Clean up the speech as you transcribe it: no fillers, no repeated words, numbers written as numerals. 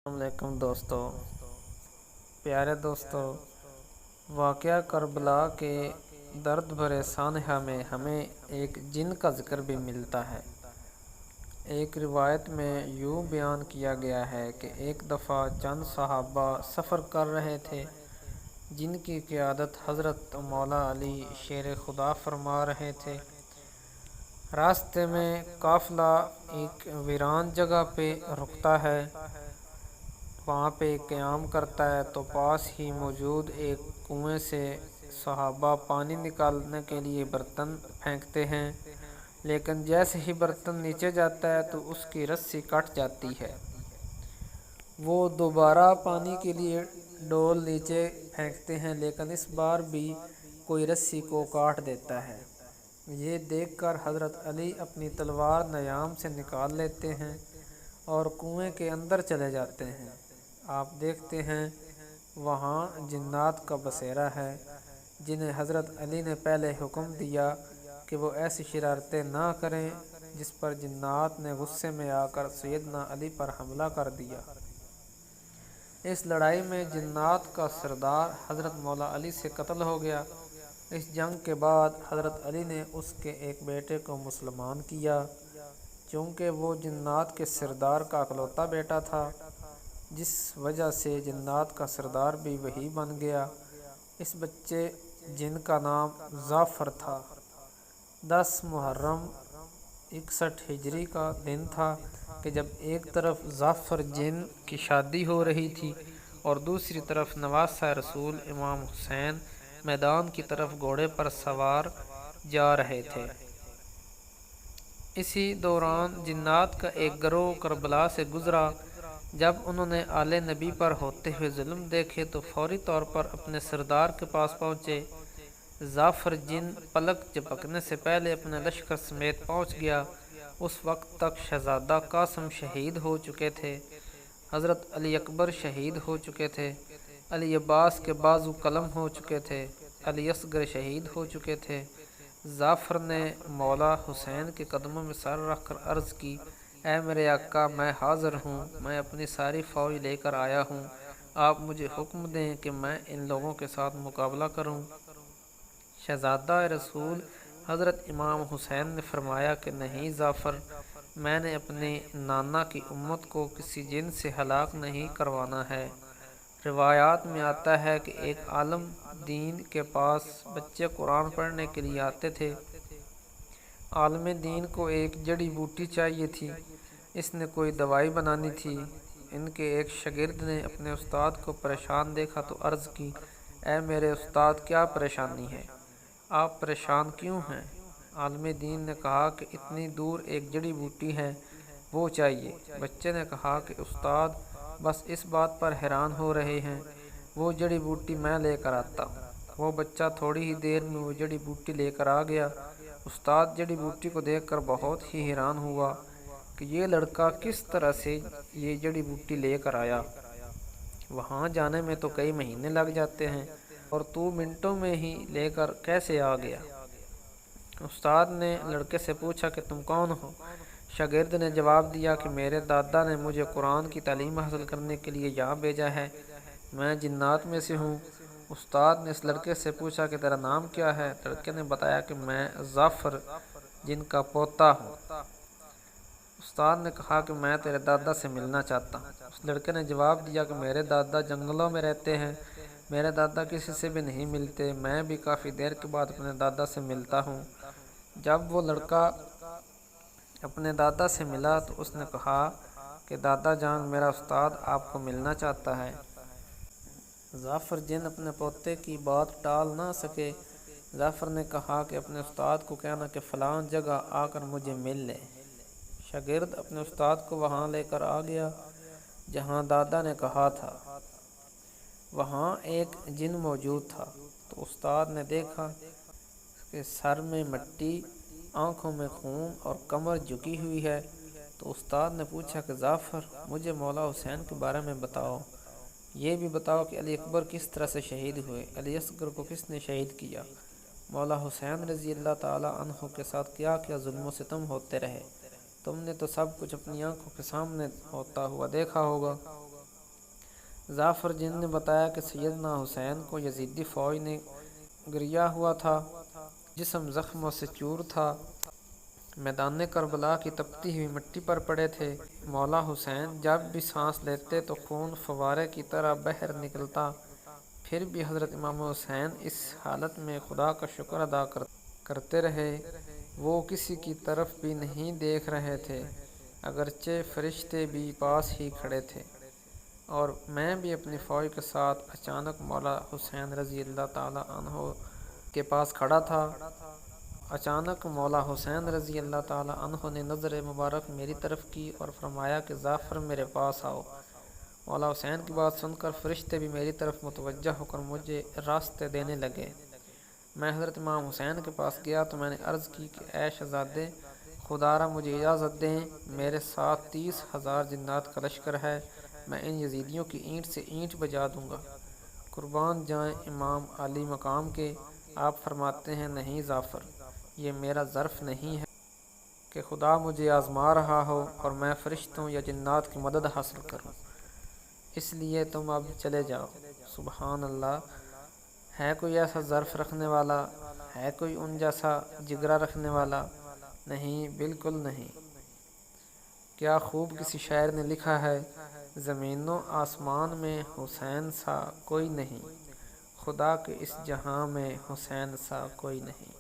السلام علیکم دوستو، پیارے دوستو، واقعہ کربلا کے درد بھرے سانحہ میں ہمیں ایک جن کا ذکر بھی ملتا ہے۔ ایک روایت میں یوں بیان کیا گیا ہے کہ ایک دفعہ چند صحابہ سفر کر رہے تھے جن کی قیادت حضرت مولا علی شیر خدا فرما رہے تھے۔ راستے میں قافلہ ایک ویران جگہ پہ رکتا ہے، وہاں پہ قیام کرتا ہے تو پاس ہی موجود ایک کنویں سے صحابہ پانی نکالنے کے لیے برتن پھینکتے ہیں، لیکن جیسے ہی برتن نیچے جاتا ہے تو اس کی رسی کٹ جاتی ہے۔ وہ دوبارہ پانی کے لیے ڈول نیچے پھینکتے ہیں، لیکن اس بار بھی کوئی رسی کو کاٹ دیتا ہے۔ یہ دیکھ کر حضرت علی اپنی تلوار نیام سے نکال لیتے ہیں اور کنویں کے اندر چلے جاتے ہیں۔ آپ دیکھتے ہیں وہاں جنات کا بسیرا ہے، جنہیں حضرت علی نے پہلے حکم دیا کہ وہ ایسی شرارتیں نہ کریں، جس پر جنات نے غصے میں آ کر سیدنا علی پر حملہ کر دیا۔ اس لڑائی میں جنات کا سردار حضرت مولا علی سے قتل ہو گیا۔ اس جنگ کے بعد حضرت علی نے اس کے ایک بیٹے کو مسلمان کیا، چونکہ وہ جنات کے سردار کا اکلوتا بیٹا تھا، جس وجہ سے جنات کا سردار بھی وہی بن گیا۔ اس بچے جن کا نام جعفر تھا۔ 10 محرم 61 ہجری کا دن تھا کہ جب ایک طرف جعفر جن کی شادی ہو رہی تھی اور دوسری طرف نواسہ رسول امام حسین میدان کی طرف گھوڑے پر سوار جا رہے تھے۔ اسی دوران جنات کا ایک گروہ کربلا سے گزرا۔ جب انہوں نے آل نبی پر ہوتے ہوئے ظلم دیکھے تو فوری طور پر اپنے سردار کے پاس پہنچے۔ جعفر جن پلک جھپکنے سے پہلے اپنے لشکر سمیت پہنچ گیا۔ اس وقت تک شہزادہ قاسم شہید ہو چکے تھے، حضرت علی اکبر شہید ہو چکے تھے، علی عباس کے بازو قلم ہو چکے تھے، علی اصغر شہید ہو چکے تھے۔ جعفر نے مولا حسین کے قدموں میں سر رکھ کر عرض کی، اے میرے آقا، میں حاضر ہوں، میں اپنی ساری فوج لے کر آیا ہوں، آپ مجھے حکم دیں کہ میں ان لوگوں کے ساتھ مقابلہ کروں۔ شہزادہ رسول حضرت امام حسین نے فرمایا کہ نہیں جعفر، میں نے اپنے نانا کی امت کو کسی جن سے ہلاک نہیں کروانا ہے۔ روایات میں آتا ہے کہ ایک عالم دین کے پاس بچے قرآن پڑھنے کے لیے آتے تھے۔ عالم دین کو ایک جڑی بوٹی چاہیے تھی، اس نے کوئی دوائی بنانی تھی۔ ان کے ایک شاگرد نے اپنے استاد کو پریشان دیکھا تو عرض کی، اے میرے استاد، کیا پریشانی ہے؟ آپ پریشان کیوں ہیں؟ عالم دین نے کہا کہ اتنی دور ایک جڑی بوٹی ہے، وہ چاہیے۔ بچے نے کہا کہ استاد بس اس بات پر حیران ہو رہے ہیں، وہ جڑی بوٹی میں لے کر آتا ہوں۔ وہ بچہ تھوڑی ہی دیر میں وہ جڑی بوٹی لے کر آ گیا۔ استاد جڑی بوٹی کو دیکھ کر بہت ہی حیران ہوا کہ یہ لڑکا کس طرح سے یہ جڑی بوٹی لے کر آیا، وہاں جانے میں تو کئی مہینے لگ جاتے ہیں اور تو منٹوں میں ہی لے کر کیسے آ گیا؟ استاد نے لڑکے سے پوچھا کہ تم کون ہو؟ شاگرد نے جواب دیا کہ میرے دادا نے مجھے قرآن کی تعلیم حاصل کرنے کے لیے یہاں بھیجا ہے، میں جنات میں سے ہوں۔ استاد نے اس لڑکے سے پوچھا کہ تیرا نام کیا ہے؟ لڑکے نے بتایا کہ میں جعفر جن کا پوتا ہوں۔ استاد نے کہا کہ میں تیرے دادا سے ملنا چاہتا ہوں۔ اس لڑکے نے جواب دیا کہ میرے دادا جنگلوں میں رہتے ہیں، میرے دادا کسی سے بھی نہیں ملتے، میں بھی کافی دیر کے بعد اپنے دادا سے ملتا ہوں۔ جب وہ لڑکا اپنے دادا سے ملا تو اس نے کہا کہ دادا جان، میرا استاد آپ کو ملنا چاہتا ہے۔ جعفر جن اپنے پوتے کی بات ٹال نہ سکے۔ جعفر نے کہا کہ اپنے استاد کو کہنا کہ فلاں جگہ آ کر مجھے مل لے۔ شاگرد اپنے استاد کو وہاں لے کر آ گیا جہاں دادا نے کہا تھا۔ وہاں ایک جن موجود تھا تو استاد نے دیکھا کہ سر میں مٹی، آنکھوں میں خون اور کمر جھکی ہوئی ہے، تو استاد نے پوچھا کہ جعفر، مجھے مولا حسین کے بارے میں بتاؤ، یہ بھی بتاؤ کہ علی اکبر کس طرح سے شہید ہوئے، علی اصغر کو کس نے شہید کیا، مولا حسین رضی اللہ تعالی عنہ کے ساتھ کیا کیا ظلم و ستم ہوتے رہے، تم نے تو سب کچھ اپنی آنکھوں کے سامنے ہوتا ہوا دیکھا ہوگا۔ ظافر جن نے بتایا کہ سیدنا حسین کو یزیدی فوج نے گریا ہوا تھا، جسم زخموں سے چور تھا، میدان کربلا کی تپتی ہوئی مٹی پر پڑے تھے۔ مولا حسین جب بھی سانس لیتے تو خون فوارے کی طرح بہہ نکلتا، پھر بھی حضرت امام حسین اس حالت میں خدا کا شکر ادا کرتے رہے۔ وہ کسی کی طرف بھی نہیں دیکھ رہے تھے، اگرچہ فرشتے بھی پاس ہی کھڑے تھے، اور میں بھی اپنی فوج کے ساتھ اچانک مولا حسین رضی اللہ تعالیٰ عنہ کے پاس کھڑا تھا۔ اچانک مولا حسین رضی اللہ تعالیٰ عنہ نے نظر مبارک میری طرف کی اور فرمایا کہ ظافر میرے پاس آؤ۔ مولا حسین کی بات سن کر فرشتے بھی میری طرف متوجہ ہو کر مجھے راستے دینے لگے۔ میں حضرت امام حسین کے پاس گیا تو میں نے عرض کی کہ اے شہزادے، خدا را مجھے اجازت دیں، میرے ساتھ 30,000 جنات کا لشکر ہے، میں ان یزیدیوں کی اینٹ سے اینٹ بجا دوں گا۔ قربان جائیں امام عالی مقام کے، آپ فرماتے ہیں نہیں ظافر، یہ میرا ظرف نہیں ہے کہ خدا مجھے آزما رہا ہو اور میں فرشتوں یا جنات کی مدد حاصل کروں، اس لیے تم اب چلے جاؤ۔ سبحان اللہ! ہے کوئی ایسا ظرف رکھنے والا؟ ہے کوئی ان جیسا جگرا رکھنے والا؟ نہیں، بالکل نہیں۔ کیا خوب کسی شاعر نے لکھا ہے، زمین و آسمان میں حسین سا کوئی نہیں، خدا کے اس جہاں میں حسین سا کوئی نہیں۔